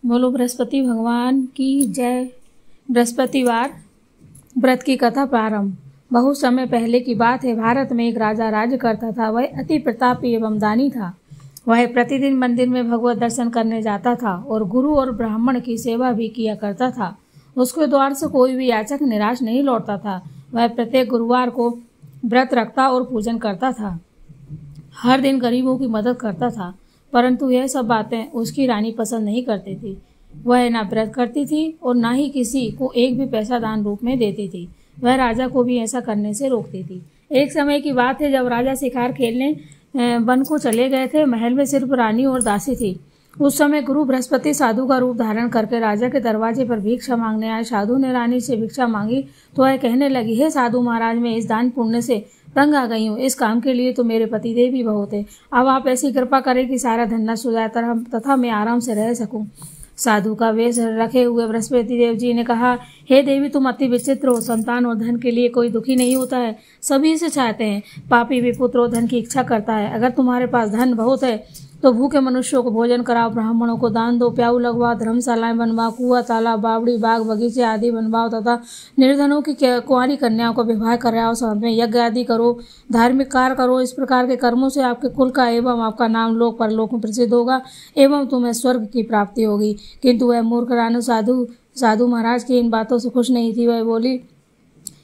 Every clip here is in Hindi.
बोलो बृहस्पति भगवान की जय। बृहस्पतिवार व्रत की कथा प्रारंभ। बहुत समय पहले की बात है। भारत में एक राजा राज्य करता था। वह अति प्रतापी एवं दानी था। वह प्रतिदिन मंदिर में भगवत दर्शन करने जाता था और गुरु और ब्राह्मण की सेवा भी किया करता था। उसके द्वार से कोई भी याचक निराश नहीं लौटता था। वह प्रत्येक गुरुवार को व्रत रखता और पूजन करता था। हर दिन गरीबों की मदद करता था, परंतु यह सब बातें उसकी रानी पसंद नहीं करती थी। वह ना व्रत करती थी और ना ही किसी को एक भी पैसा दान रूप में देती थी। वह राजा को भी ऐसा करने से रोकती थी। एक समय की बात है जब राजा शिकार खेलने वन को चले गए थे। महल में सिर्फ रानी और दासी थी। उस समय गुरु बृहस्पति साधु का रूप धारण करके राजा के दरवाजे पर भिक्षा मांगने आए। साधु ने रानी से भिक्षा मांगी तो वह कहने लगी, हे साधु महाराज, मैं इस दान पुण्य से तंग आ गई हूँ। इस काम के लिए तो मेरे पतिदेव भी बहुत है। अब आप ऐसी कृपा करें कि सारा धन नष्ट हो जाए तथा मैं आराम से रह सकूं। साधु का वेश रखे हुए बृहस्पति देव जी ने कहा, हे देवी, तुम अति विचित्र हो। संतान और धन के लिए कोई दुखी नहीं होता है, सभी इसे चाहते हैं। पापी भी पुत्र और धन की इच्छा करता है। अगर तुम्हारे पास धन बहुत है तो भूखे मनुष्यों को भोजन कराओ, ब्राह्मणों को दान दो, प्याऊ लगवाओ, धर्मशालाएं बनवाओ, कुआं, तालाब, बावड़ी, बाग, बगीचे आदि बनवाओ तथा निर्धनों की कुंवारी कन्याओं को विवाह कराओ। साथ में यज्ञ आदि करो, धार्मिक कार्य करो। इस प्रकार के कर्मों से आपके कुल का एवं आपका नाम लोक परलोक में प्रसिद्ध होगा एवं तुम्हें स्वर्ग की प्राप्ति होगी। किंतु वह मूर्ख रानी साधु महाराज की इन बातों से खुश नहीं थी। वह बोली,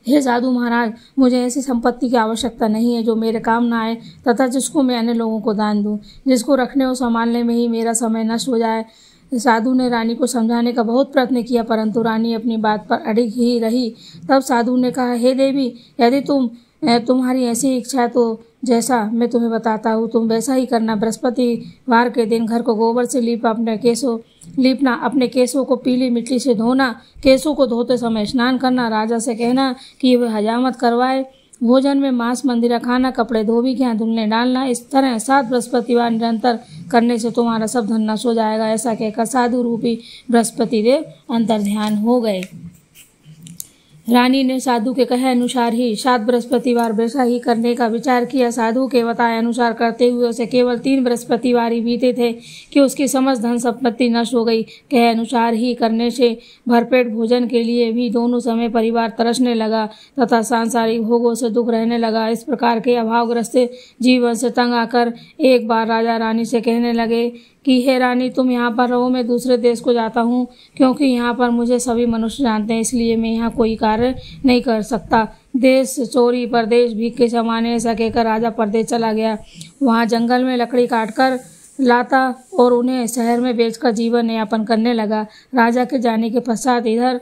हे साधु महाराज, मुझे ऐसी संपत्ति की आवश्यकता नहीं है जो मेरे काम न आए तथा जिसको मैं अन्य लोगों को दान दूं, जिसको रखने और संभालने में ही मेरा समय नष्ट हो जाए। साधु ने रानी को समझाने का बहुत प्रयत्न किया, परंतु रानी अपनी बात पर अड़िग ही रही। तब साधु ने कहा, हे देवी, यदि तुम्हारी ऐसी इच्छा है तो जैसा मैं तुम्हें बताता हूँ तुम वैसा ही करना। बृहस्पतिवार के दिन घर को गोबर से लीपना, अपने केसों को पीली मिट्टी से धोना, केसों को धोते समय स्नान करना, राजा से कहना कि वह हजामत करवाए, भोजन में मांस मंदिरा खाना, कपड़े धोबी के यहाँ धुलने डालना। इस तरह 7 बृहस्पतिवार निरंतर करने से तुम्हारा सब धन नष्ट हो जाएगा। ऐसा कहकर साधु रूपी बृहस्पति देव अंतर ध्यान हो गए। रानी ने साधु के कहे अनुसार ही 7 बृहस्पतिवार वैसा ही करने का विचार किया। साधु के बताए अनुसार करते हुए उसे केवल 3 बृहस्पतिवार ही बीते थे कि उसकी समस्त धन संपत्ति नष्ट हो गई। कहे अनुसार ही करने से भरपेट भोजन के लिए भी दोनों समय परिवार तरसने लगा तथा सांसारिक भोगों से दुख रहने लगा। इस प्रकार के अभावग्रस्त जीवन से तंग आकर एक बार राजा रानी से कहने लगे कि हे रानी, तुम यहाँ पर रहो, मैं दूसरे देश को जाता हूँ, क्योंकि यहाँ पर मुझे सभी मनुष्य जानते हैं, इसलिए मैं यहाँ कोई कार्य नहीं कर सकता। देश चोरी परदेश भीख के समाने, ऐसा कहकर राजा परदेश चला गया। वहाँ जंगल में लकड़ी काटकर लाता और उन्हें शहर में बेचकर जीवन यापन करने लगा। राजा के जाने के पश्चात इधर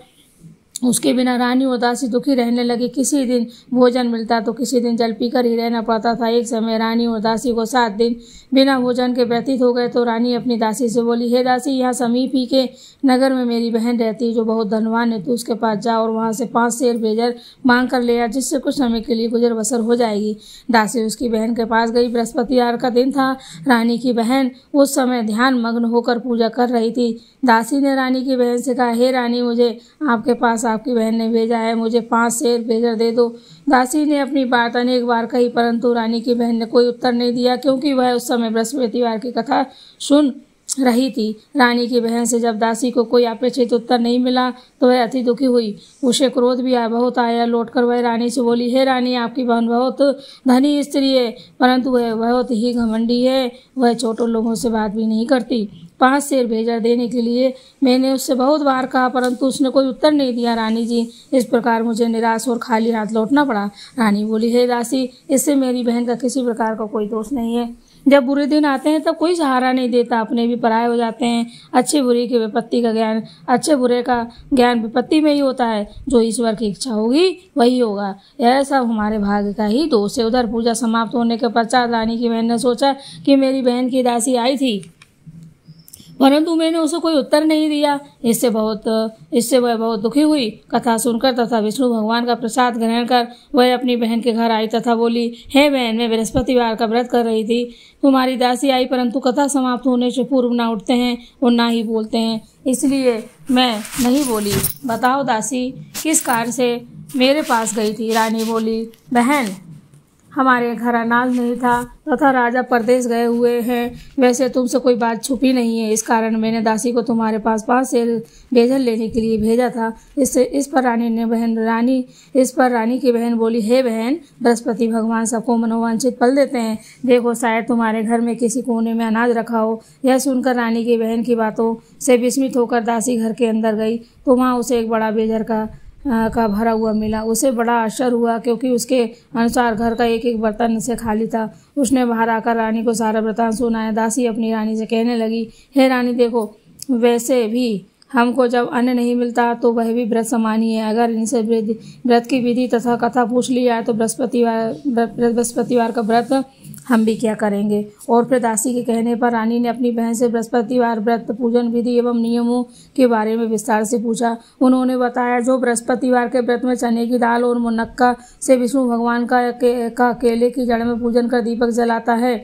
उसके बिना रानी और दासी दुखी रहने लगी। किसी दिन भोजन मिलता तो किसी दिन जल पीकर ही रहना पड़ता था। एक समय रानी और दासी को 7 दिन बिना भोजन के व्यतीत हो गए तो रानी अपनी दासी से बोली, हे दासी, यहाँ समीप ही के नगर में मेरी बहन रहती है जो बहुत धनवान है। तू उसके पास जा और वहाँ से 5 सेर बेजर मांग कर ले आ, जिससे कुछ समय के लिए गुजर बसर हो जाएगी। दासी उसकी बहन के पास गई। बृहस्पतिवार का दिन था। रानी की बहन उस समय ध्यान मग्न होकर पूजा कर रही थी। दासी ने रानी की बहन से कहा, हे रानी, मुझे आपके पास आपकी बहन ने भेजा है, मुझे 5 सेर बेजर दे दो। दासी ने अपनी बात अनेक बार कही, परंतु रानी की बहन ने कोई उत्तर नहीं दिया, क्योंकि वह उस समय बृहस्पतिवार की कथा सुन रही थी। रानी की बहन से जब दासी को कोई अपेक्षित उत्तर नहीं मिला तो वह अति दुखी हुई। उसे क्रोध भी बहुत आया। लौटकर वह रानी से बोली, हे रानी, आपकी बहन बहुत धनी स्त्री है, परंतु वह बहुत ही घमंडी है। वह छोटे लोगों से बात भी नहीं करती। 5 सेर बेजर देने के लिए मैंने उससे बहुत बार कहा, परंतु उसने कोई उत्तर नहीं दिया। रानी जी, इस प्रकार मुझे निराश और खाली हाथ लौटना पड़ा। रानी बोली, हे दासी, इससे मेरी बहन का किसी प्रकार का कोई दोष नहीं है। जब बुरे दिन आते हैं तब कोई सहारा नहीं देता, अपने भी पराये हो जाते हैं। अच्छे बुरे की विपत्ति का ज्ञान, अच्छे बुरे का ज्ञान विपत्ति में ही होता है। जो ईश्वर की इच्छा होगी वही होगा। यह सब हमारे भाग्य का ही दोष है। उधर पूजा समाप्त होने के पश्चात रानी की बहन ने सोचा कि मेरी बहन की दासी आई थी, परंतु मैंने उसे कोई उत्तर नहीं दिया। इससे वह बहुत दुखी हुई। कथा सुनकर तथा विष्णु भगवान का प्रसाद ग्रहण कर वह अपनी बहन के घर आई तथा बोली, हे बहन, मैं बृहस्पतिवार का व्रत कर रही थी। तुम्हारी दासी आई, परंतु कथा समाप्त होने से पूर्व ना उठते हैं और ना ही बोलते हैं, इसलिए मैं नहीं बोली। बताओ दासी, किस कार्य से मेरे पास गई थी? रानी बोली, बहन, हमारे घर अनाज नहीं था तथा राजा परदेश गए हुए हैं। वैसे तुमसे कोई बात छुपी नहीं है, इस कारण मैंने दासी को तुम्हारे पास 5 सेर बेजल लेने के लिए भेजा था। इस पर रानी की बहन बोली, हे बहन, बृहस्पति भगवान सबको मनोवांछित फल देते हैं। देखो शायद तुम्हारे घर में किसी कोने में अनाज रखा हो। यह सुनकर रानी की बहन की बातों से विस्मित होकर दासी घर के अंदर गई तो वहाँ उसे एक बड़ा बेजर का भरा हुआ मिला। उसे बड़ा आश्चर्य हुआ क्योंकि उसके अनुसार घर का एक एक बर्तन से खाली था। उसने बाहर आकर रानी को सारा वृतांत सुनाया। दासी अपनी रानी से कहने लगी, हे रानी, देखो वैसे भी हमको जब अन्न नहीं मिलता तो वह भी व्रत समान ही है। अगर इनसे व्रत की विधि तथा कथा पूछ ली जाए तो बृहस्पतिवार का व्रत हम भी क्या करेंगे। और फिर दासी के कहने पर रानी ने अपनी बहन से बृहस्पतिवार व्रत, पूजन विधि एवं नियमों के बारे में विस्तार से पूछा। उन्होंने बताया, जो बृहस्पतिवार के व्रत में चने की दाल और मुनक्का से विष्णु भगवान का केले की जड़ में पूजन कर दीपक जलाता है,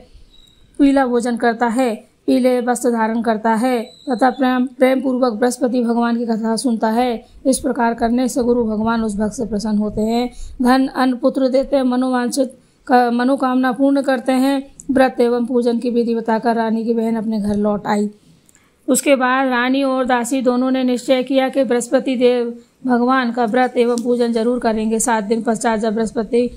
पीला भोजन करता है, पीले वस्त्र धारण करता है तथा प्रेम पूर्वक बृहस्पति भगवान की कथा सुनता है। इस प्रकार करने से गुरु भगवान उस भक्त से प्रसन्न होते हैं, धन अन्न पुत्र देते हैं, मनोवांछित मनोकामना पूर्ण करते हैं। व्रत एवं पूजन की विधि बताकर रानी की बहन अपने घर लौट आई। उसके बाद रानी और दासी दोनों ने निश्चय किया कि बृहस्पति देव भगवान का व्रत एवं पूजन जरूर करेंगे। 7 दिन पश्चात जब बृहस्पति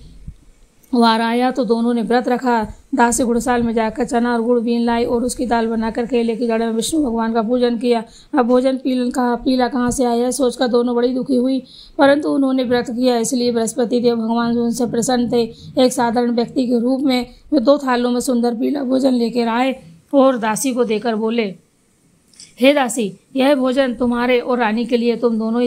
वार आया तो दोनों ने व्रत रखा। दासी गुड़साल में जाकर चना और गुड़ बीन लाई और उसकी दाल बनाकर केले की जड़ में विष्णु भगवान का पूजन किया। अब भोजन पीला कहाँ से आया सोचकर दोनों बड़ी दुखी हुई, परंतु उन्होंने व्रत किया इसलिए बृहस्पति देव भगवान उनसे प्रसन्न थे। एक साधारण व्यक्ति के रूप में वे 2 थालों में सुंदर पीला भोजन लेकर आए और दासी को देकर बोले, हे दासी, यह भोजन तुम्हारे और रानी के लिए, तुम दोनों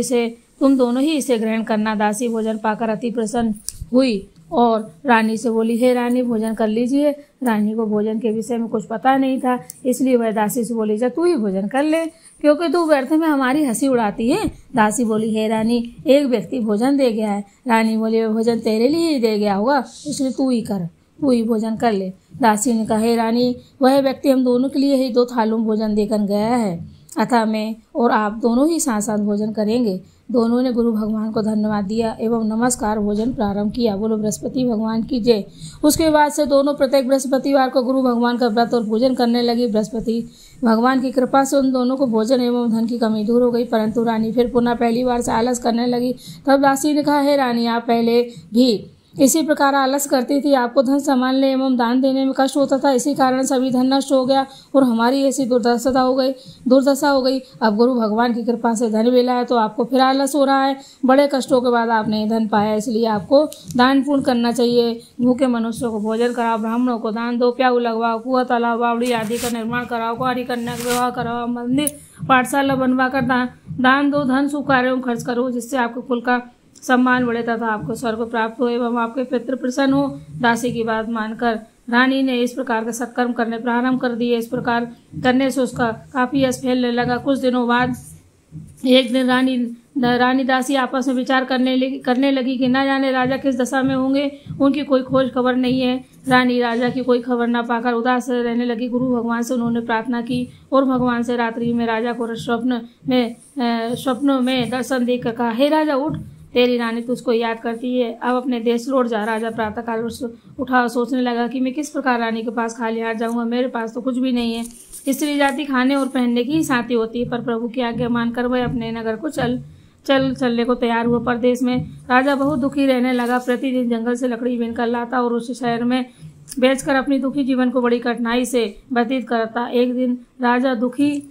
ही इसे ग्रहण करना। दासी भोजन पाकर अति प्रसन्न हुई और रानी से बोली, हे रानी, भोजन कर लीजिए। रानी को भोजन के विषय में कुछ पता नहीं था, इसलिए वह दासी से बोली, जा तू ही भोजन कर ले, क्योंकि तू व्यर्थ में हमारी हंसी उड़ाती है। दासी बोली, हे रानी, एक व्यक्ति भोजन दे गया है। रानी बोली, वह भोजन तेरे लिए ही दे गया होगा, इसलिए तू ही भोजन कर ले। दासी ने कहा, हे रानी, वह व्यक्ति हम दोनों के लिए ही 2 थालों में भोजन देकर गया है, अतः मैं और आप दोनों ही साथ साथ भोजन करेंगे। दोनों ने गुरु भगवान को धन्यवाद दिया एवं नमस्कार भोजन प्रारंभ किया। बोलो बृहस्पति भगवान की जय। उसके बाद से दोनों प्रत्येक बृहस्पतिवार को गुरु भगवान का व्रत और पूजन करने लगी। बृहस्पति भगवान की कृपा से उन दोनों को भोजन एवं धन की कमी दूर हो गई, परंतु रानी फिर पुनः पहली बार से आलस करने लगी। तब दासी ने कहा, हे रानी, आप पहले भी इसी प्रकार आलस करती थी। आपको धन संभालने एवं दान देने में कष्ट होता था, इसी कारण सभी धन नष्ट हो गया और हमारी ऐसी दुर्दशा हो गई। अब गुरु भगवान की कृपा से धन मिला है तो आपको फिर आलस हो रहा है। बड़े कष्टों के बाद आपने धन पाया, इसलिए आपको दान पुण्य करना चाहिए। भूखे मनुष्यों को भोजन कराओ, ब्राह्मणों को दान दो, प्याऊ लगवाओ, कुआं तालाब बावड़ी आदि का निर्माण कराओ, कुंवारी कन्या का विवाह कराओ, मंदिर पाठशाला बनवाकर दान दो, धन शुभ कार्यों में खर्च करो, जिससे आपको कुल का सम्मान बढ़े तथा आपको स्वर्ग प्राप्त हो एवं आपके पितृ प्रसन्न हो। दासी की बात मानकर रानी ने इस प्रकार के सत्कर्म करने प्रारंभ कर दिए। इस प्रकार करने से उसका काफी यश फैलने लगा। कुछ दिनों बाद एक दिन रानी दासी आपस में विचार करने लगी कि न जाने राजा किस दशा में होंगे, उनकी कोई खोज खबर नहीं है। रानी राजा की कोई खबर न पाकर उदास रहने लगी। गुरु भगवान से उन्होंने प्रार्थना की और भगवान से रात्रि में राजा को स्वप्नों में दर्शन देकर कहा, हे राजा, उठ, तेरी रानी तुझको याद करती है, अब अपने देश लौट जा। राजा प्रातःकाल उठा, सोचने लगा कि मैं किस प्रकार रानी के पास खाली हाथ जाऊंगा, मेरे पास तो कुछ भी नहीं है। स्त्री जाति खाने और पहनने की ही साथी होती है, पर प्रभु की आज्ञा मानकर वह अपने नगर को चलने को तैयार हुआ। परदेश में राजा बहुत दुखी रहने लगा। प्रतिदिन जंगल से लकड़ी बीनकर लाता और उस शहर में बेचकर अपनी दुखी जीवन को बड़ी कठिनाई से व्यतीत करता। एक दिन राजा दुखी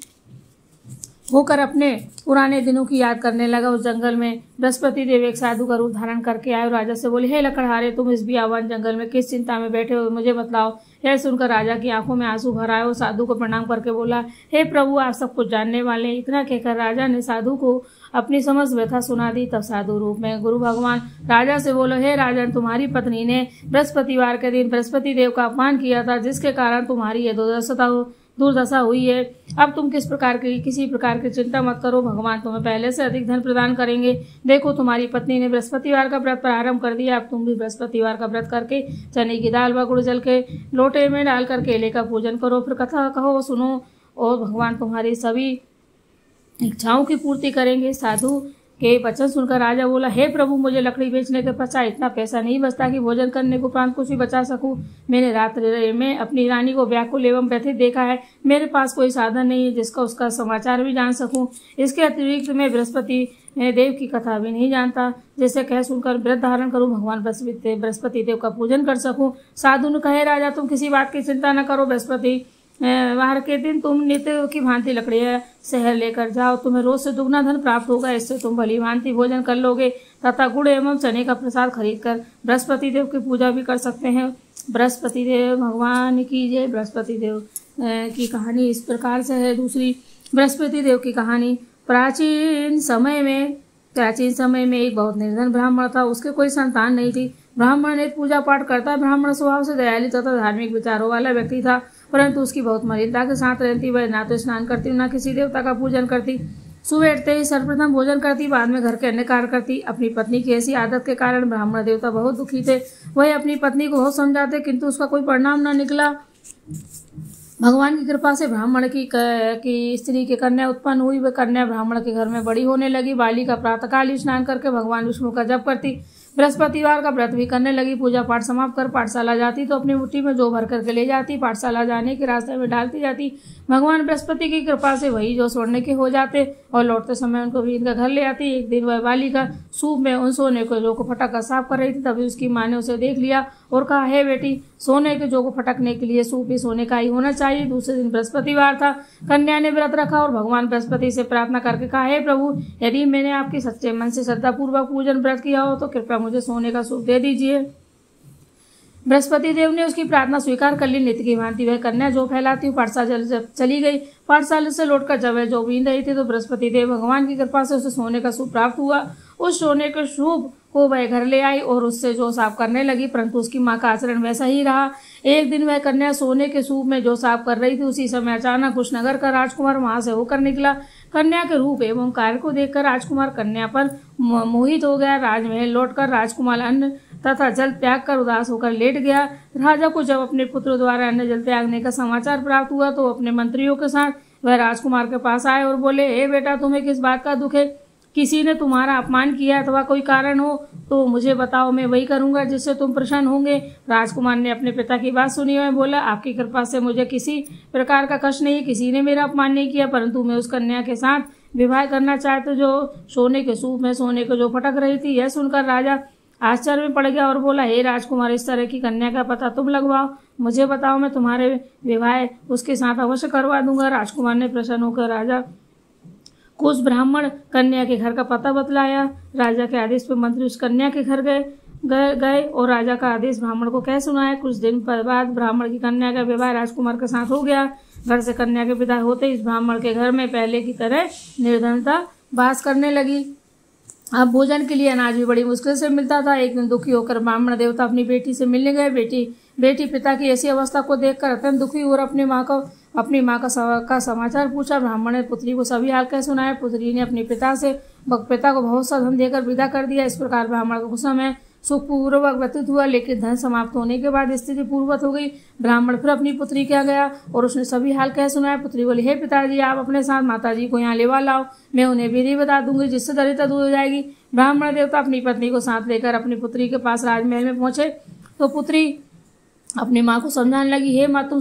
होकर अपने पुराने दिनों की याद करने लगा। उस जंगल में बृहस्पति देव एक साधु का रूप धारण करके आए और राजा से बोले, हे लकड़हारे, तुम इस बियावान जंगल में किस चिंता में बैठे हो, मुझे बतलाओ। यह सुनकर राजा की आंखों में आंसू भर आए और साधु को प्रणाम करके बोला, हे प्रभु, आप सब कुछ जानने वाले हैं। इतना कहकर राजा ने साधु को अपनी समस्त व्यथा सुना दी। तब साधु रूप में गुरु भगवान राजा से बोले, हे राजन, तुम्हारी पत्नी ने बृहस्पतिवार के दिन बृहस्पति देव का अपमान किया था, जिसके कारण तुम्हारी यह दुर्दशा हुई है। अब तुम किसी प्रकार की चिंता मत करो, भगवान तुम्हें पहले से अधिक धन प्रदान करेंगे। देखो, तुम्हारी पत्नी ने बृहस्पतिवार का व्रत प्रारंभ कर दिया। अब तुम भी बृहस्पतिवार का व्रत करके चने की दाल व गुड़ जल के लोटे में डालकर केले का पूजन करो, फिर कथा कहो, सुनो और भगवान तुम्हारी सभी इच्छाओं की पूर्ति करेंगे। साधु के वचन सुनकर राजा बोला, हे प्रभु, मुझे लकड़ी बेचने के पश्चात इतना पैसा नहीं बचता कि भोजन करने को उपरांत कुछ भी बचा सकूं। मैंने रात्रि में अपनी रानी को व्याकुल एवं व्यथित देखा है। मेरे पास कोई साधन नहीं है जिसका उसका समाचार भी जान सकूं। इसके अतिरिक्त मैं बृहस्पति देव की कथा भी नहीं जानता, जिसे कह सुनकर व्रत धारण करूं, भगवान बृहस्पति देव का पूजन कर सकूं। साधु ने कहे, राजा, तुम किसी बात की चिंता न करो। बृहस्पति वार के दिन तुम नित्य की भांति लकड़ियां शहर लेकर जाओ। तुम्हें रोज से दुगना धन प्राप्त होगा। इससे तुम भली भांति भोजन कर लोगे तथा गुड़ एवं चने का प्रसाद खरीद कर बृहस्पति देव की पूजा भी कर सकते हैं। बृहस्पति देव भगवान की जय। बृहस्पति देव की कहानी इस प्रकार से है। दूसरी, बृहस्पति देव की कहानी। प्राचीन समय में एक बहुत निर्धन ब्राह्मण था। उसके कोई संतान नहीं थी। ब्राह्मण ने पूजा पाठ करता, ब्राह्मण स्वभाव से दयालु तथा धार्मिक विचारों वाला व्यक्ति था, परंतु उसकी बहुत मलिनता के साथ रहती। वह ना तो स्नान करती, ना किसी देवता का पूजन करती। सुबह उठते ही सर्वप्रथम भोजन करती, बाद में घर के अन्य कार्य करती। अपनी पत्नी की ऐसी आदत के कारण ब्राह्मण देवता बहुत दुखी थे। वह अपनी पत्नी को बहुत समझाते, किंतु उसका कोई परिणाम न निकला। भगवान की कृपा से ब्राह्मण की स्त्री की कन्या उत्पन्न हुई। वह कन्या ब्राह्मण के घर में बड़ी होने लगी। बालिका प्रातःकाल स्नान करके भगवान विष्णु का जप करती, बृहस्पतिवार का व्रत भी करने लगी। पूजा पाठ समाप्त कर पाठशाला जाती तो अपनी मुट्ठी में जौ भर करके ले जाती। पाठशाला जाने के रास्ते में डालती जाती। भगवान बृहस्पति की कृपा से वही जौ सोने के हो जाते और लौटते समय उनको भी इनका घर ले आती। एक दिन वह बालिका सूप में उन सोने के जौ को फटक साफ कर रही थी। तभी उसकी माँ ने उसे देख लिया और कहा, हे बेटी, सोने के जौ को फटकने के लिए सूप भी सोने का ही होना चाहिए। दूसरे दिन बृहस्पतिवार था। कन्या ने व्रत रखा और भगवान बृहस्पति से प्रार्थना करके कहा, हे प्रभु, यदि मैंने आपकी सच्चे मन से श्रद्धापूर्वक पूजन व्रत किया हो तो कृपया मुझे सोने का सूप दे दीजिए। बृहस्पति देव ने उसकी प्रार्थना स्वीकार कर ली। नित्य की भांति वह कन्या जौ फैलाती हुई पाठशाला चली गई। पाठशाला से लौटकर जब वह जौ बीन रही थी तो बृहस्पति देव भगवान की कृपा से उसे सोने का सूप प्राप्त हुआ। उस सोने के सूप को वह घर ले आई और उससे जौ साफ करने लगी, परंतु उसकी माँ का आचरण वैसा ही रहा। एक दिन वह कन्या सोने के सूप में जौ साफ कर रही थी। उसी समय अचानक उस नगर का राजकुमार वहां से होकर निकला। कन्या के रूप एवं कार्य को देखकर राजकुमार कन्या पर मोहित हो गया। राजमहल लौटकर राजकुमार अन्न तथा जल त्याग कर उदास होकर लेट गया। राजा को जब अपने पुत्र द्वारा अन्न जल त्यागने का समाचार प्राप्त हुआ तो अपने मंत्रियों के साथ वह राजकुमार के पास आए और बोले, हे बेटा, तुम्हें किस बात का दुख है? किसी ने तुम्हारा अपमान किया अथवा कोई कारण हो तो मुझे बताओ, मैं वही करूंगा जिससे तुम प्रसन्न होंगे। राजकुमार ने अपने पिता की बात सुनी और बोला, आपकी कृपा से मुझे किसी प्रकार का कष्ट नहीं, किसी ने मेरा अपमान नहीं किया, परंतु मैं उस कन्या के साथ विवाह करना चाहते जो सोने के सूप में सोने को जो फटक रही थी। यह सुनकर राजा आश्चर्य में पड़ गया और बोला, हे राजकुमार, इस तरह की कन्या का पता तुम लगवाओ, मुझे बताओ, मैं तुम्हारे विवाह उसके साथ अवश्य करवा दूंगा। राजकुमार ने प्रसन्न होकर राजा को उस ब्राह्मण कन्या के घर का पता बतलाया। राजा के आदेश पर मंत्री उस कन्या के घर गए और राजा का आदेश ब्राह्मण को कह सुनाया। कुछ दिन बाद ब्राह्मण की कन्या का विवाह राजकुमार के साथ हो गया। घर से कन्या के विदा होते इस ब्राह्मण के घर में पहले की तरह निर्धनता वास करने लगी। अब भोजन के लिए अनाज भी बड़ी मुश्किल से मिलता था। एक दिन दुखी होकर ब्राह्मण देवता अपनी बेटी से मिलने गए। बेटी पिता की ऐसी अवस्था को देखकर अत्यंत दुखी और अपनी माँ का समाचार पूछा। ब्राह्मण ने पुत्री को सभी हाल कह सुनाया। पुत्री ने अपने पिता को बहुत सा धन देकर विदा कर दिया। इस प्रकार ब्राह्मण का समय सुखपूर्वक व्यतीत हुआ, लेकिन धन समाप्त होने के बाद स्थिति पूर्ववत हो गई। ब्राह्मण फिर अपनी पुत्री के यहाँ गया और उसने सभी हाल कह सुनाया। पुत्री बोली, हे पिताजी, आप अपने साथ माताजी को यहाँ लेवा लाओ, मैं उन्हें विधि बता दूंगी जिससे दरिद्रता दूर हो जाएगी। ब्राह्मण देवता अपनी पत्नी को साथ लेकर अपनी पुत्री के पास राजमहल में पहुंचे तो पुत्री अपनी माँ को समझाने लगी, हे माँ, तुम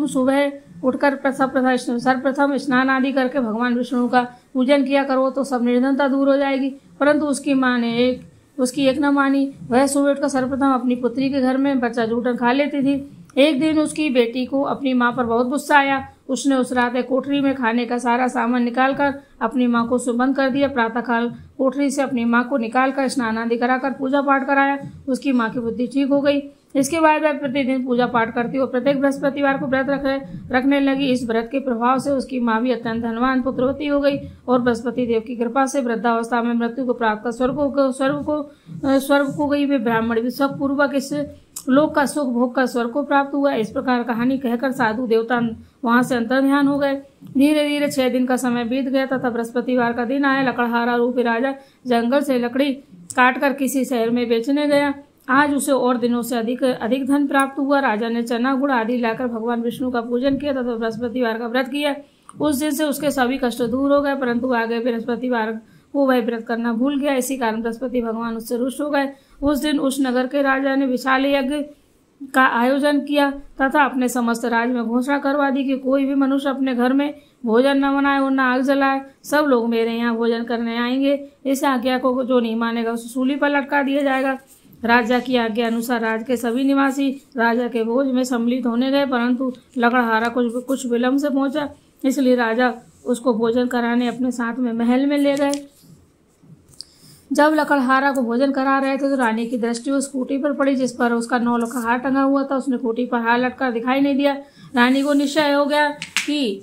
सुबह उठकर सर्वप्रथम स्नान आदि करके भगवान विष्णु का पूजन किया करो तो सब निर्धनता दूर हो जाएगी। परंतु उसकी माँ ने उसकी एक न मानी। वह सुबह उठकर सर्वप्रथम अपनी पुत्री के घर में बच्चा जूठन खा लेती थी। एक दिन उसकी बेटी को अपनी माँ पर बहुत गुस्सा आया। उसने उस रात कोठरी में खाने का सारा सामान निकालकर अपनी माँ को बंद कर दिया। प्रातःकाल कोठरी से अपनी माँ को निकालकर स्नान आदि कराकर पूजा पाठ कराया। उसकी माँ की बुद्धि ठीक हो गई। इसके बाद वह प्रतिदिन पूजा पाठ करती और प्रत्येक बृहस्पतिवार को व्रत रखने लगी। इस व्रत के प्रभाव से उसकी माँ भी अत्यंत धनवान पुत्रवती हो गई और बृहस्पति देव की कृपा से वृद्धावस्था में मृत्यु को प्राप्त कर स्वर्ग को गई। वे ब्राह्मण भी सुखपूर्वक इस लोक का सुख भोग कर स्वर्ग को प्राप्त हुआ। इस प्रकार कहानी कहकर साधु देवता वहां से अंतर्ध्यान हो गए। धीरे धीरे 6 दिन का समय बीत गया तथा बृहस्पतिवार का दिन आया। लकड़हारा रूपी राजा जंगल से लकड़ी काटकर किसी शहर में बेचने गया। आज उसे और दिनों से अधिक धन प्राप्त हुआ। राजा ने चना गुड़ आदि लाकर भगवान विष्णु का पूजन किया तथा बृहस्पतिवार का व्रत किया। उस दिन से उसके सभी कष्ट दूर हो गए, परंतु आगे बृहस्पतिवार वो वह व्रत करना भूल गया। इसी कारण बृहस्पति भगवान उससे रुष्ट हो गए। उस दिन उस नगर के राजा ने विशाल यज्ञ का आयोजन किया तथा अपने समस्त राज्य में घोषणा करवा दी कि कोई भी मनुष्य अपने घर में भोजन न बनाए और न आग जलाए। सब लोग मेरे यहाँ भोजन करने आएंगे। इस आज्ञा को जो नहीं मानेगा उसे सूली पर लटका दिया जाएगा। राजा की आज्ञा अनुसार राज्य के सभी निवासी राजा के भोज में सम्मिलित होने गए, परंतु लकड़हारा कुछ विलम्ब से पहुंचा, इसलिए राजा उसको भोजन कराने अपने साथ में महल में ले गए। जब लकड़हारा को भोजन करा रहे थे तो रानी की दृष्टि उस खूंटी पर पड़ी जिस पर उसका 9 लकड़हार टंगा हुआ था। उसने खूंटी पर हार लटका दिखाई नहीं दिया। रानी को निश्चय हो गया कि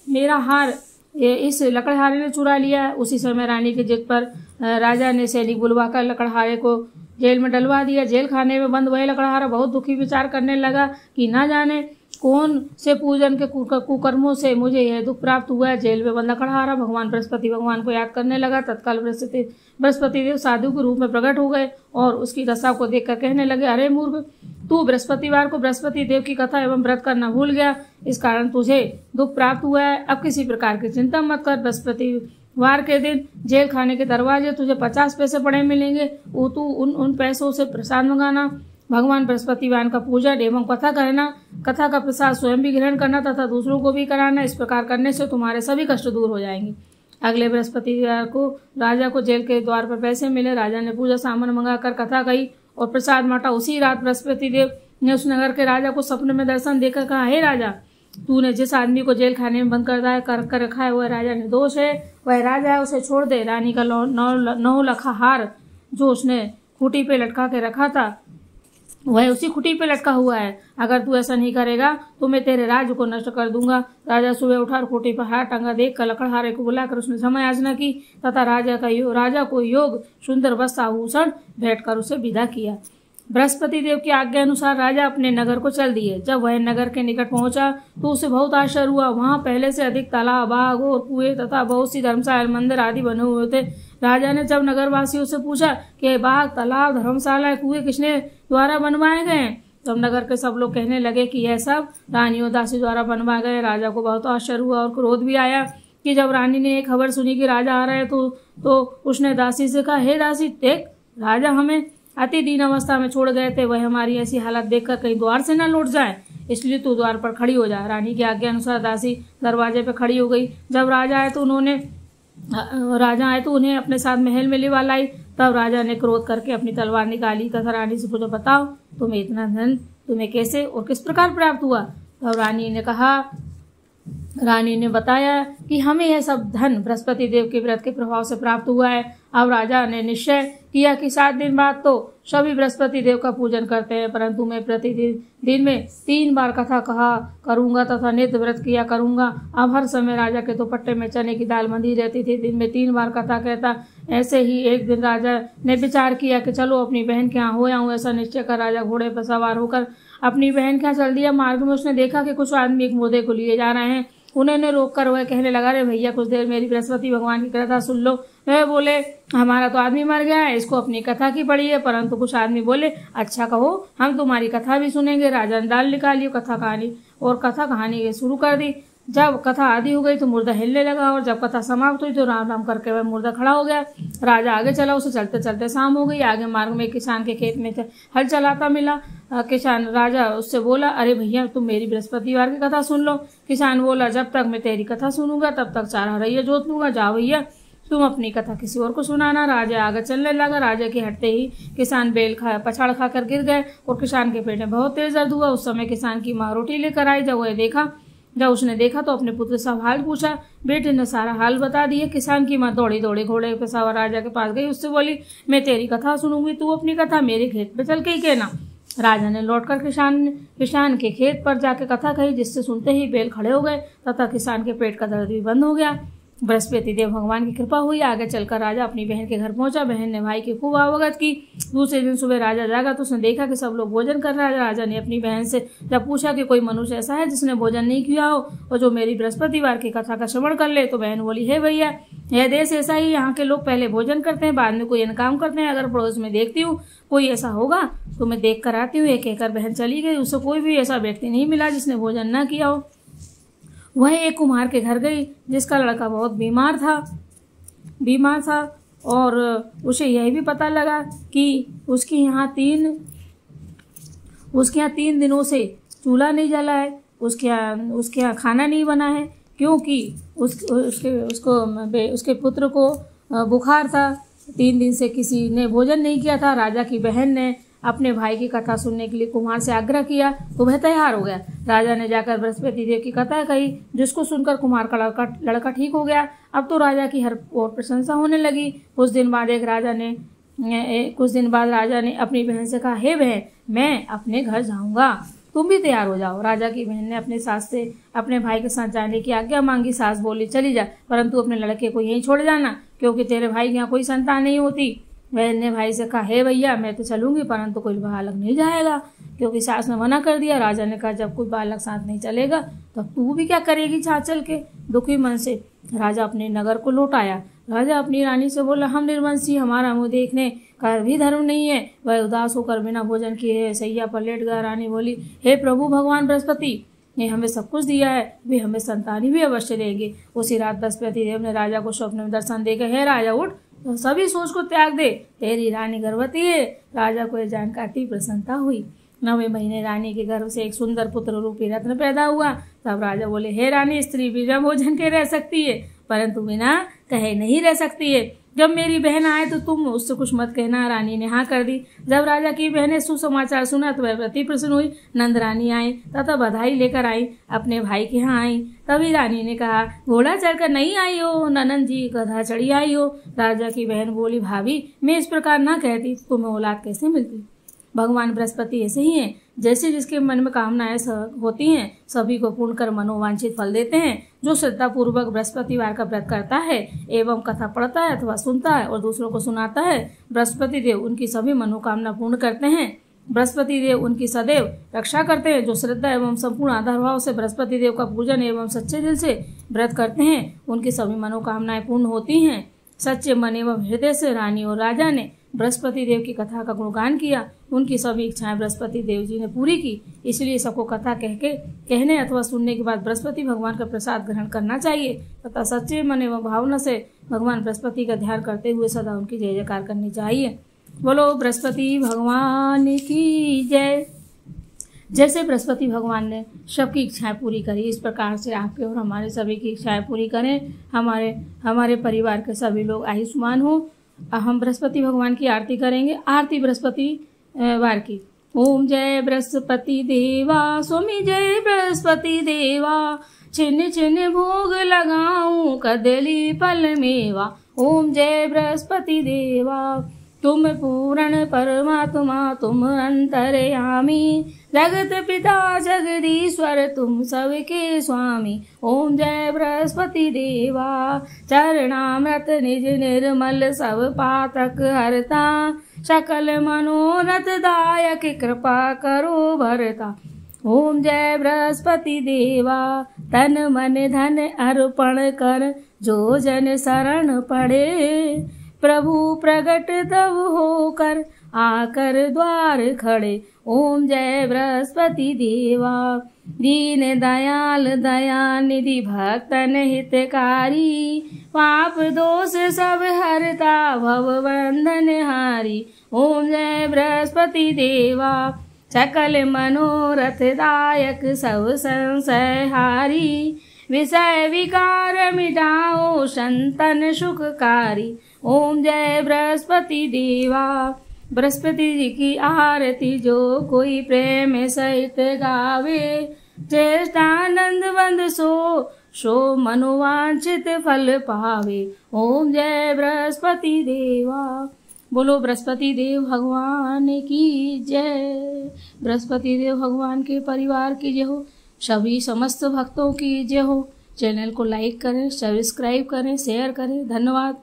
मेरा हार इस लकड़हारे ने चुरा लिया। उसी समय रानी की जिद पर राजा ने सैनिक बुलवाकर लकड़हारे को जेल में डलवा दिया। जेल खाने में बंद वह लकड़हारा बहुत दुखी विचार करने लगा कि न जाने कौन से पूजन के कुकर्मों से मुझे यह दुख प्राप्त हुआ है। जेल में बंद लकड़हारा भगवान बृहस्पति भगवान को याद करने लगा। तत्काल बृहस्पति देव साधु के रूप में प्रकट हो गए और उसकी दशा को देखकर कहने लगे, अरे मूर्ख, तू बृहस्पतिवार को बृहस्पति देव की कथा एवं व्रत करना भूल गया, इस कारण तुझे दुख प्राप्त हुआ है। अब किसी प्रकार की चिंता मत कर। बृहस्पतिवार के दिन जेल खाने के दरवाजे तुझे 50 पैसे पड़े मिलेंगे। तू उन पैसों से प्रसाद मंगाना। भगवान बृहस्पतिवार का पूजन एवं कथा कहना, कथा का प्रसाद स्वयं भी ग्रहण करना तथा दूसरों को भी कराना। इस प्रकार करने से तुम्हारे सभी कष्ट दूर हो जाएंगे। अगले बृहस्पतिवार को राजा को जेल के द्वार पर पैसे मिले। राजा ने पूजा सामान मंगाकर कथा कही और प्रसाद बांटा। उसी रात बृहस्पति देव ने उस नगर के राजा को सपने में दर्शन देकर कहा, हे राजा, तूने जिस आदमी को जेल खाने में बंद कर रखा है वह राजा निर्दोष है, वह राजा है, उसे छोड़ दे। रानी का 9 लकड़हार जो उसने खूंटी पे लटका के रखा था वह उसी खूंटी पे लटका हुआ है। अगर तू ऐसा नहीं करेगा तो मैं तेरे राज्य को नष्ट कर दूंगा। राजा सुबह उठा और खूंटी पर हार टंगा देख कर लकड़हारे को बुलाकर उसने क्षमा याचना की तथा राजा को योग सुंदर वस्त्र आभूषण भेंट कर उसे विदा किया। बृहस्पति देव की आज्ञा अनुसार राजा अपने नगर को चल दिए। जब वह नगर के निकट पहुंचा तो उसे बहुत आश्चर्य हुआ। वहां पहले से अधिक तालाब, बाग और कुएं तथा बहुत सी धर्मशाला, मंदिर आदि बने हुए थे। राजा ने जब नगरवासियों से पूछा कि बाग, तालाब, धर्मशाला, कुएं किसने द्वारा बनवाए गए, तब नगर के सब लोग कहने लगे कि यह सब रानियों दासी द्वारा बनवाए गए। राजा को बहुत आश्चर्य हुआ और क्रोध भी आया कि जब रानी ने एक खबर सुनी कि राजा आ रहे तो उसने दासी से कहा, हे दासी, देख, राजा हमें अति दीन अवस्था में छोड़ गए थे। वह हमारी ऐसी हालत देखकर कहीं द्वार से न लौट जाए, इसलिए तू द्वार पर खड़ी हो जा। रानी की आज्ञा अनुसार दासी दरवाजे पर खड़ी हो गई। जब राजा आए तो उन्हें अपने साथ महल में लिवा लाई। तब राजा ने क्रोध करके अपनी तलवार निकाली तथा रानी से पूछा, बताओ तुम्हें इतना धन तुम्हें कैसे और किस प्रकार प्राप्त हुआ। तब रानी ने बताया कि हमें यह सब धन बृहस्पति देव के व्रत के प्रभाव से प्राप्त हुआ है। अब राजा ने निश्चय किया कि 7 दिन बाद तो सभी बृहस्पति देव का पूजन करते हैं, परंतु मैं प्रतिदिन में 3 बार कथा कहा करूंगा तथा नित्य व्रत किया करूंगा। अब हर समय राजा के दोपट्टे में चने की दाल बंधी रहती थी। दिन में 3 बार कथा कहता। ऐसे ही एक दिन राजा ने विचार किया कि चलो अपनी बहन के यहाँ हो आऊं। ऐसा निश्चय कर राजा घोड़े पर सवार होकर अपनी बहन के यहाँ चल दिया। मार्ग में उसने देखा कि कुछ आदमी एक मुर्दे को लिए जा रहे हैं। उन्होंने रोककर वह कहने लगा, अरे भैया, कुछ देर मेरी बृहस्पति भगवान की कथा सुन लो। वह बोले, हमारा तो आदमी मर गया है, इसको अपनी कथा की पड़ी है। परंतु कुछ आदमी बोले, अच्छा कहो, हम तुम्हारी कथा भी सुनेंगे। राजा ने दाल निकाली, कथा कहानी शुरू कर दी। जब कथा आधी हो गई तो मुर्दा हिलने लगा और जब कथा समाप्त हुई तो राम राम करके वह मुर्दा खड़ा हो गया। राजा आगे चला, उसे चलते चलते शाम हो गई। आगे मार्ग में किसान के खेत में हल चलाता मिला। राजा उससे बोला, अरे भैया, तुम मेरी बृहस्पतिवार की कथा सुन लो। किसान बोला, जब तक मैं तेरी कथा सुनूंगा तब तक 4 हरैया जोत लूंगा। जाओ भैया, तुम अपनी कथा किसी और को सुनाना। राजा आगे चलने लगा। राजा के हटते ही किसान पछाड़ खाकर गिर गए और किसान के पेट में बहुत तेज दर्द हुआ। उस समय किसान की माँ रोटी लेकर आई। जब उसने देखा तो अपने पुत्र से हाल पूछा। बेटे ने सारा हाल बता दिया। किसान की माँ दौड़ी घोड़े पे सवार राजा के पास गई। उससे बोली, मैं तेरी कथा सुनूंगी, तू अपनी कथा मेरे खेत पे चल के ही कहना। राजा ने लौटकर किसान के खेत पर जाके कथा कही, जिससे सुनते ही बैल खड़े हो गए तथा किसान के पेट का दर्द भी बंद हो गया। बृहस्पति देव भगवान की कृपा हुई। आगे चलकर राजा अपनी बहन के घर पहुंचा। बहन ने भाई की खूब अवगत की। दूसरे दिन सुबह राजा जागा तो उसने देखा कि सब लोग भोजन कर रहे हैं। राजा ने अपनी बहन से जब पूछा कि कोई मनुष्य ऐसा है जिसने भोजन नहीं किया हो और जो मेरी बृहस्पतिवार की कथा का श्रवण कर ले, तो बहन बोली, हे भैया, यह देश ऐसा ही, यहाँ के लोग पहले भोजन करते हैं, बाद में कोई अन्य काम करते हैं। अगर पड़ोस में देखती हूँ कोई ऐसा होगा तो मैं देख कर आती हूँ। ये कहकर बहन चली गई। उसे कोई भी ऐसा व्यक्ति नहीं मिला जिसने भोजन न किया हो। वह एक कुम्हार के घर गई जिसका लड़का बहुत बीमार था और उसे यह भी पता लगा कि उसके यहाँ 3 दिनों से चूल्हा नहीं जला है, उसके यहाँ खाना नहीं बना है, क्योंकि उसके पुत्र को बुखार था। 3 दिन से किसी ने भोजन नहीं किया था। राजा की बहन ने अपने भाई की कथा सुनने के लिए कुम्हार से आग्रह किया तो वह तैयार हो गया। राजा ने जाकर बृहस्पति देव की कथा कही, जिसको सुनकर कुम्हार का लड़का ठीक हो गया। अब तो राजा की हर ओर प्रशंसा होने लगी। कुछ दिन बाद राजा ने अपनी बहन से कहा, हे बहन, मैं अपने घर जाऊंगा, तुम भी तैयार हो जाओ। राजा की बहन ने अपने सास से अपने भाई के साथ जाने की आज्ञा मांगी। सास बोली, चली जा, परंतु अपने लड़के को यहीं छोड़ जाना, क्योंकि तेरे भाई के यहाँ कोई संतान नहीं होती। बहन ने भाई से कहा, हे भैया, मैं तो चलूंगी, परंतु कोई बालक नहीं जाएगा, क्योंकि सास ने मना कर दिया। राजा ने कहा, जब कोई बालक साथ नहीं चलेगा तब तू भी क्या करेगी साथ चल के। दुखी मन से राजा अपने नगर को लौट आया। राजा अपनी रानी से बोला, हम निर्वंशी, हमारा मुँह देखने का भी धर्म नहीं है। वह उदास होकर बिना भोजन किए सैया पर लेट गया। रानी बोली, हे प्रभु भगवान बृहस्पति ने हमें सब कुछ दिया है, वे हमें संतानी भी अवश्य देंगे। उसी रात बृहस्पति देव ने राजा को स्वप्न में दर्शन देकर, हे राजा, उठ, तो सभी सोच को त्याग दे, तेरी रानी गर्भवती है। राजा को यह जानकर अति प्रसन्नता हुई। 9वें महीने रानी के गर्भ से एक सुंदर पुत्र रूपी रत्न पैदा हुआ। तब राजा बोले, हे रानी, स्त्री बिना भोजन के रह सकती है, परंतु बिना कहे नहीं रह सकती है। जब मेरी बहन आए तो तुम उससे कुछ मत कहना। रानी ने हाँ कर दी। जब राजा की बहनें सुसमाचार सुना तो वह अति प्रसन्न हुई। नंद रानी आई तथा बधाई लेकर आई, अपने भाई के यहाँ आई। तभी रानी ने कहा, घोड़ा चढ़कर नहीं आई हो, ननन जी गधा चढ़ी आई हो। राजा की बहन बोली, भाभी, मैं इस प्रकार ना कहती तो तुम्हें औलाद कैसे मिलती। भगवान बृहस्पति ऐसे ही हैं, जैसे जिसके मन में कामनाएं होती हैं सभी को पूर्ण कर मनोवांछित फल देते हैं। जो श्रद्धा पूर्वक बृहस्पतिवार का व्रत करता है एवं कथा पढ़ता है अथवा सुनता है और दूसरों को सुनाता है, बृहस्पति देव उनकी सभी मनोकामना पूर्ण करते हैं। बृहस्पति देव उनकी सदैव रक्षा करते हैं। जो श्रद्धा एवं संपूर्ण आधार भाव से बृहस्पति देव का पूजन एवं सच्चे दिल से व्रत करते हैं, उनकी सभी मनोकामनाएं पूर्ण होती हैं। सच्चे मन एवं हृदय से रानी और राजा ने बृहस्पति देव की कथा का गुणगान किया। उनकी सभी इच्छाएं बृहस्पति देव जी ने पूरी की। इसलिए सबको कथा कहने अथवा सुनने के बाद बृहस्पति भगवान का प्रसाद ग्रहण करना चाहिए तथा सच्चे मन एवं भावना से भगवान बृहस्पति का ध्यान करते हुए सदा उनकी जय जयकार करनी चाहिए। बोलो बृहस्पति भगवान की जय। जैसे बृहस्पति भगवान ने सबकी इच्छाएं पूरी करी, इस प्रकार से आपके और हमारे सभी की इच्छाएं पूरी करें। हमारे परिवार के सभी लोग आयुष्मान हो। हम बृहस्पति भगवान की आरती करेंगे। आरती बृहस्पति वार की। ओम जय बृहस्पति देवा, स्वामी जय बृहस्पति देवा, छिन्न छिन्न भोग लगाऊं कदली फल मेवा। ओम जय बृहस्पति देवा, तुम पूर्ण परमात्मा, तुम अंतर्यामी, जगत पिता जगदीश्वर, तुम सबके स्वामी। ओम जय बृहस्पति देवा, चरणामृत निज निर्मल सब पातक हरता, सकल मनोरथ दायक कृपा करो भरता। ओम जय बृहस्पति देवा, तन मन धन अर्पण कर जो जन शरण पड़े, प्रभु प्रगट तब होकर आकर द्वार खड़े। ओम जय बृहस्पति देवा, दीन दयाल दयानिधि भक्तन हितकारी, पाप दोष सब हरता भव बंधन हारी। ओम जय बृहस्पति देवा, सकल मनोरथ दायक सब संशय हारी, विषय विकार मिटाओ संतन सुखकारी। ओम जय बृहस्पति देवा, बृहस्पति जी की आरती जो कोई प्रेम सहित गावे, चेष्टानंद बंद सो मनोवांछित फल पावे। ओम जय बृहस्पति देवा। बोलो बृहस्पति देव भगवान की जय। बृहस्पति देव भगवान के परिवार की जय हो, सभी समस्त भक्तों की जय हो। चैनल को लाइक करें, सब्सक्राइब करें, शेयर करें। धन्यवाद।